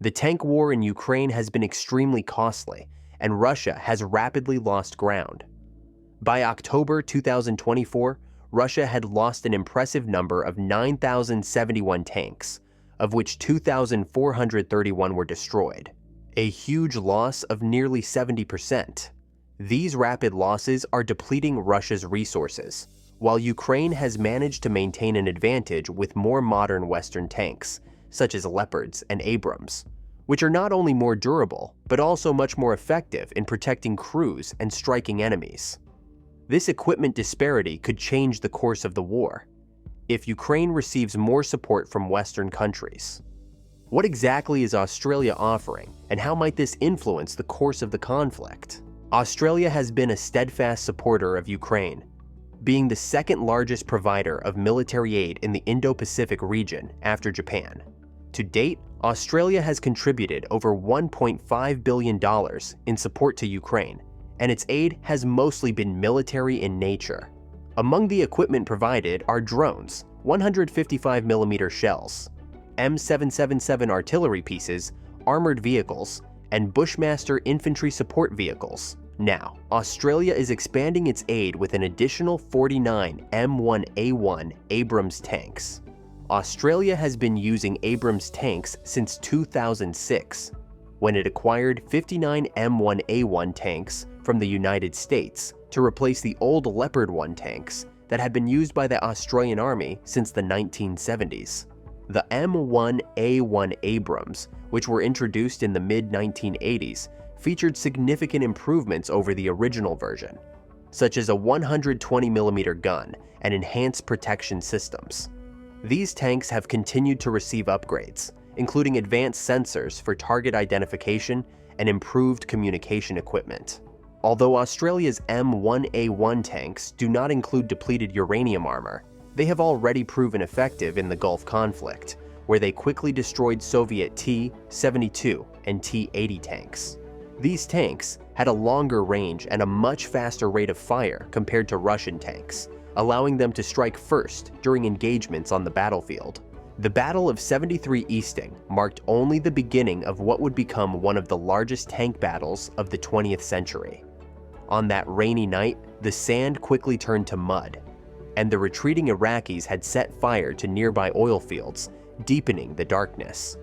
The tank war in Ukraine has been extremely costly, and Russia has rapidly lost ground. By October 2024, Russia had lost an impressive number of 9,071 tanks, of which 2,431 were destroyed, a huge loss of nearly 70%. These rapid losses are depleting Russia's resources, while Ukraine has managed to maintain an advantage with more modern Western tanks, such as Leopards and Abrams, which are not only more durable, but also much more effective in protecting crews and striking enemies. This equipment disparity could change the course of the war if Ukraine receives more support from Western countries. What exactly is Australia offering, and how might this influence the course of the conflict? Australia has been a steadfast supporter of Ukraine, being the second largest provider of military aid in the Indo-Pacific region after Japan. To date, Australia has contributed over $1.5 billion in support to Ukraine, and its aid has mostly been military in nature. Among the equipment provided are drones, 155mm shells, M777 artillery pieces, armored vehicles, and Bushmaster infantry support vehicles. Now, Australia is expanding its aid with an additional 49 M1A1 Abrams tanks. Australia has been using Abrams tanks since 2006, when it acquired 59 M1A1 tanks from the United States to replace the old Leopard 1 tanks that had been used by the Australian Army since the 1970s. The M1A1 Abrams, which were introduced in the mid-1980s, featured significant improvements over the original version, such as a 120mm gun and enhanced protection systems. These tanks have continued to receive upgrades, including advanced sensors for target identification and improved communication equipment. Although Australia's M1A1 tanks do not include depleted uranium armor, they have already proven effective in the Gulf conflict, where they quickly destroyed Soviet T-72 and T-80 tanks. These tanks had a longer range and a much faster rate of fire compared to Russian tanks, allowing them to strike first during engagements on the battlefield. The Battle of 73 Easting marked only the beginning of what would become one of the largest tank battles of the 20th century. On that rainy night, the sand quickly turned to mud, and the retreating Iraqis had set fire to nearby oil fields, deepening the darkness.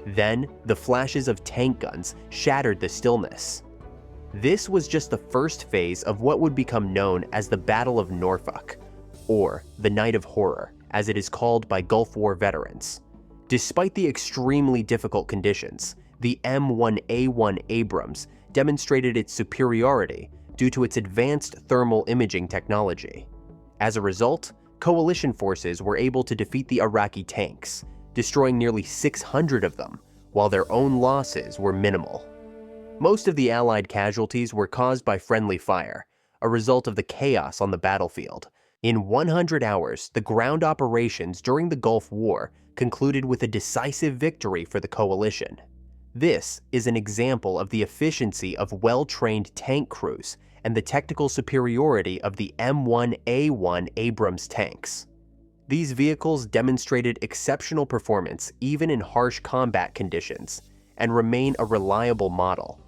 Then, the flashes of tank guns shattered the stillness. This was just the first phase of what would become known as the Battle of Norfolk, or the Night of Horror, as it is called by Gulf War veterans. Despite the extremely difficult conditions, the M1A1 Abrams demonstrated its superiority due to its advanced thermal imaging technology. As a result, coalition forces were able to defeat the Iraqi tanks, destroying nearly 600 of them, while their own losses were minimal. Most of the Allied casualties were caused by friendly fire, a result of the chaos on the battlefield. In 100 hours, the ground operations during the Gulf War concluded with a decisive victory for the coalition. This is an example of the efficiency of well-trained tank crews and the technical superiority of the M1A1 Abrams tanks. These vehicles demonstrated exceptional performance even in harsh combat conditions and remain a reliable model,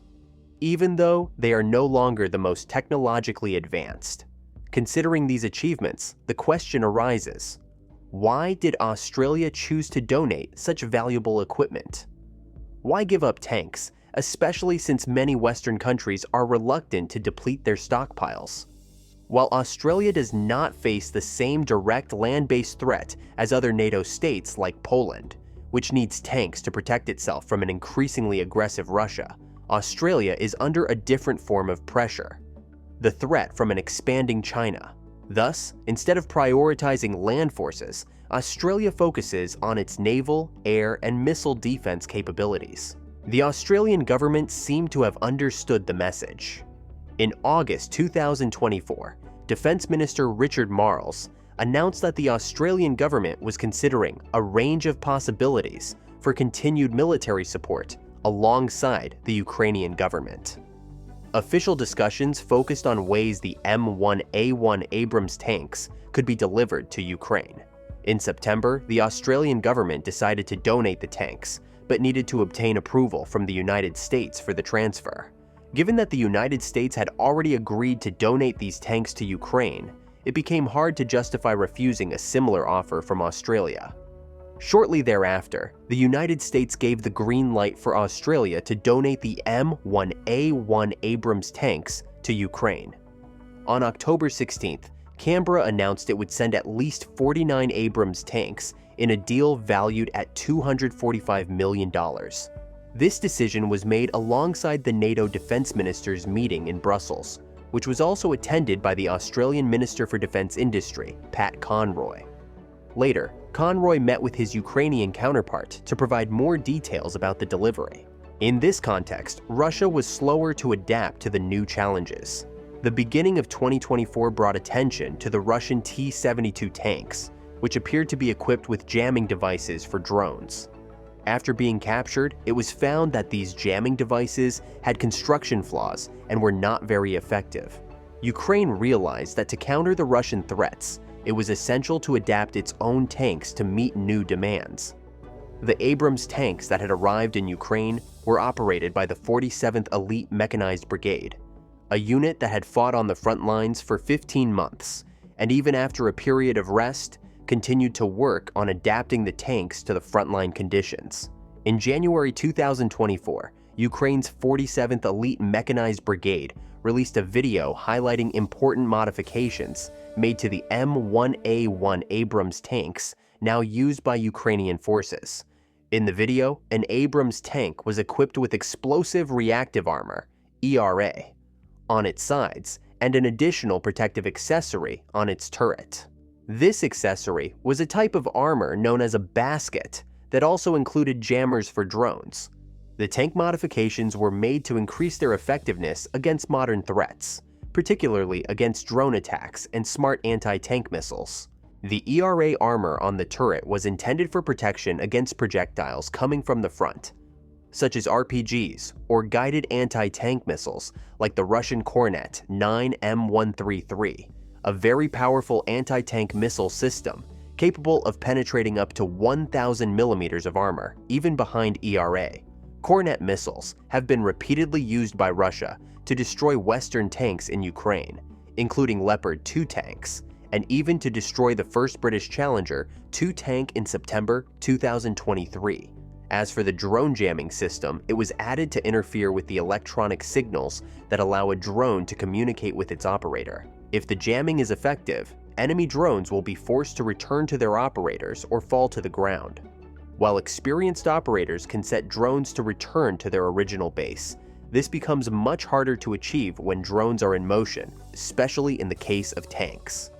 even though they are no longer the most technologically advanced. Considering these achievements, the question arises, why did Australia choose to donate such valuable equipment? Why give up tanks, especially since many Western countries are reluctant to deplete their stockpiles? While Australia does not face the same direct land-based threat as other NATO states like Poland, which needs tanks to protect itself from an increasingly aggressive Russia, Australia is under a different form of pressure: the threat from an expanding China. Thus, instead of prioritizing land forces, Australia focuses on its naval, air, and missile defense capabilities. The Australian government seemed to have understood the message. In August 2024, Defense Minister Richard Marles announced that the Australian government was considering a range of possibilities for continued military support alongside the Ukrainian government. Official discussions focused on ways the M1A1 Abrams tanks could be delivered to Ukraine. In September, the Australian government decided to donate the tanks, but needed to obtain approval from the United States for the transfer. Given that the United States had already agreed to donate these tanks to Ukraine, it became hard to justify refusing a similar offer from Australia. Shortly thereafter, the United States gave the green light for Australia to donate the M1A1 Abrams tanks to Ukraine. On October 16th, Canberra announced it would send at least 49 Abrams tanks in a deal valued at $245 million. This decision was made alongside the NATO defense ministers' meeting in Brussels, which was also attended by the Australian Minister for Defence Industry, Pat Conroy. Later, Conroy met with his Ukrainian counterpart to provide more details about the delivery. In this context, Russia was slower to adapt to the new challenges. The beginning of 2024 brought attention to the Russian T-72 tanks, which appeared to be equipped with jamming devices for drones. After being captured, it was found that these jamming devices had construction flaws and were not very effective. Ukraine realized that to counter the Russian threats, it was essential to adapt its own tanks to meet new demands. The Abrams tanks that had arrived in Ukraine were operated by the 47th Elite Mechanized Brigade, a unit that had fought on the front lines for 15 months, and even after a period of rest, continued to work on adapting the tanks to the frontline conditions. In January 2024, Ukraine's 47th Elite Mechanized Brigade released a video highlighting important modifications made to the M1A1 Abrams tanks now used by Ukrainian forces. In the video, an Abrams tank was equipped with explosive reactive armor, ERA, on its sides, and an additional protective accessory on its turret. This accessory was a type of armor known as a basket that also included jammers for drones. The tank modifications were made to increase their effectiveness against modern threats, particularly against drone attacks and smart anti-tank missiles. The ERA armor on the turret was intended for protection against projectiles coming from the front, such as RPGs or guided anti-tank missiles like the Russian Kornet 9M133, a very powerful anti-tank missile system capable of penetrating up to 1,000 millimeters of armor, even behind ERA. Kornet missiles have been repeatedly used by Russia to destroy Western tanks in Ukraine, including Leopard 2 tanks, and even to destroy the first British Challenger 2 tank in September 2023. As for the drone jamming system, it was added to interfere with the electronic signals that allow a drone to communicate with its operator. If the jamming is effective, enemy drones will be forced to return to their operators or fall to the ground. While experienced operators can set drones to return to their original base, this becomes much harder to achieve when drones are in motion, especially in the case of tanks.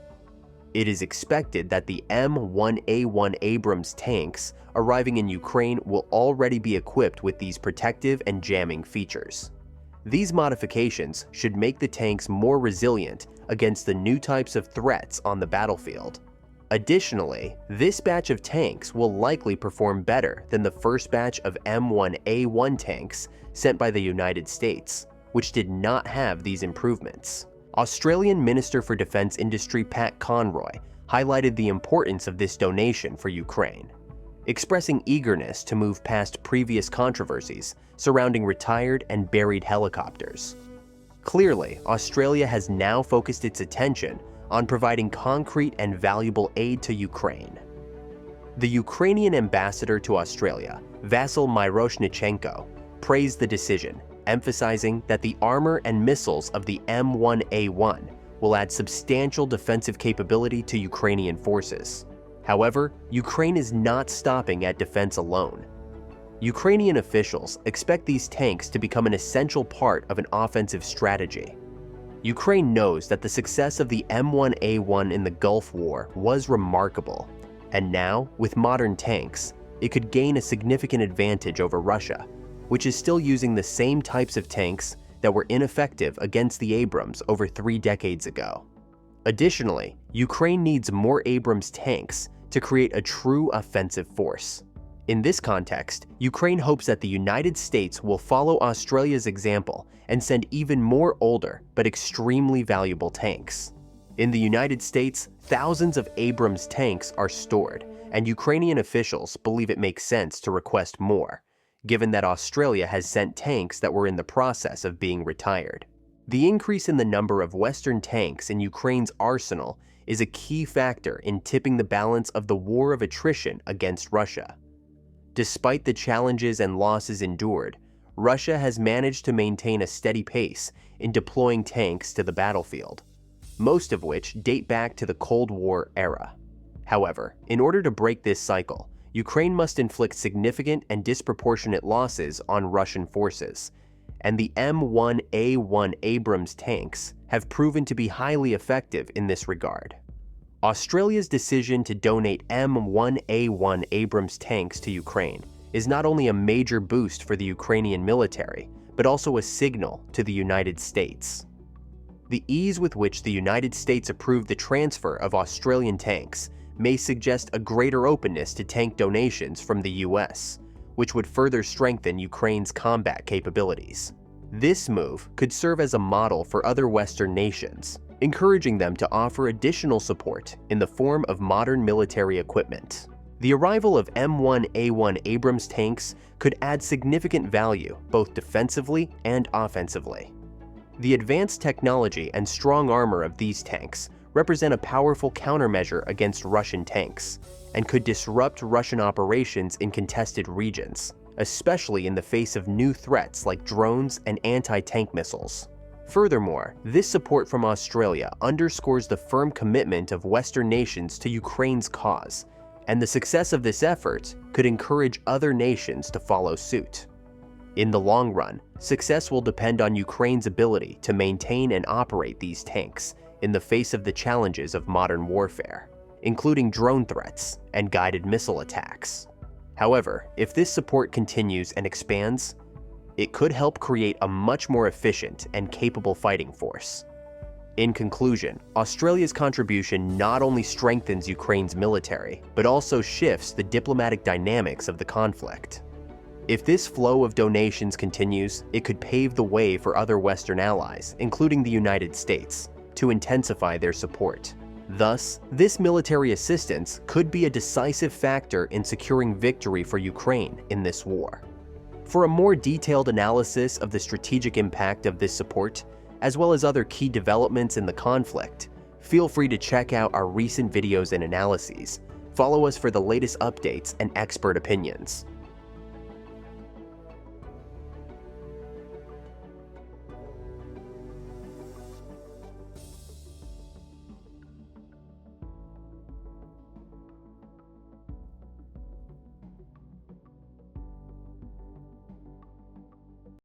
It is expected that the M1A1 Abrams tanks arriving in Ukraine will already be equipped with these protective and jamming features. These modifications should make the tanks more resilient against the new types of threats on the battlefield. Additionally, this batch of tanks will likely perform better than the first batch of M1A1 tanks sent by the United States, which did not have these improvements. Australian Minister for Defence Industry Pat Conroy highlighted the importance of this donation for Ukraine, expressing eagerness to move past previous controversies surrounding retired and buried helicopters. Clearly, Australia has now focused its attention on providing concrete and valuable aid to Ukraine. The Ukrainian ambassador to Australia, Vasyl Myroshnichenko, praised the decision, emphasizing that the armor and missiles of the M1A1 will add substantial defensive capability to Ukrainian forces. However, Ukraine is not stopping at defense alone. Ukrainian officials expect these tanks to become an essential part of an offensive strategy. Ukraine knows that the success of the M1A1 in the Gulf War was remarkable, and now, with modern tanks, it could gain a significant advantage over Russia, which is still using the same types of tanks that were ineffective against the Abrams over 3 decades ago. Additionally, Ukraine needs more Abrams tanks to create a true offensive force. In this context, Ukraine hopes that the United States will follow Australia's example and send even more older but extremely valuable tanks. In the United States, thousands of Abrams tanks are stored, and Ukrainian officials believe it makes sense to request more, given that Australia has sent tanks that were in the process of being retired. The increase in the number of Western tanks in Ukraine's arsenal is a key factor in tipping the balance of the war of attrition against Russia. Despite the challenges and losses endured, Russia has managed to maintain a steady pace in deploying tanks to the battlefield, most of which date back to the Cold War era. However, in order to break this cycle, Ukraine must inflict significant and disproportionate losses on Russian forces, and the M1A1 Abrams tanks have proven to be highly effective in this regard. Australia's decision to donate M1A1 Abrams tanks to Ukraine is not only a major boost for the Ukrainian military, but also a signal to the United States. The ease with which the United States approved the transfer of Australian tanks may suggest a greater openness to tank donations from the US, which would further strengthen Ukraine's combat capabilities. This move could serve as a model for other Western nations, encouraging them to offer additional support in the form of modern military equipment. The arrival of M1A1 Abrams tanks could add significant value both defensively and offensively. The advanced technology and strong armor of these tanks represent a powerful countermeasure against Russian tanks and could disrupt Russian operations in contested regions, especially in the face of new threats like drones and anti-tank missiles. Furthermore, this support from Australia underscores the firm commitment of Western nations to Ukraine's cause, and the success of this effort could encourage other nations to follow suit. In the long run, success will depend on Ukraine's ability to maintain and operate these tanks in the face of the challenges of modern warfare, including drone threats and guided missile attacks. However, if this support continues and expands, it could help create a much more efficient and capable fighting force. In conclusion, Australia's contribution not only strengthens Ukraine's military, but also shifts the diplomatic dynamics of the conflict. If this flow of donations continues, it could pave the way for other Western allies, including the United States, to intensify their support. Thus, this military assistance could be a decisive factor in securing victory for Ukraine in this war. For a more detailed analysis of the strategic impact of this support, as well as other key developments in the conflict, feel free to check out our recent videos and analyses. Follow us for the latest updates and expert opinions.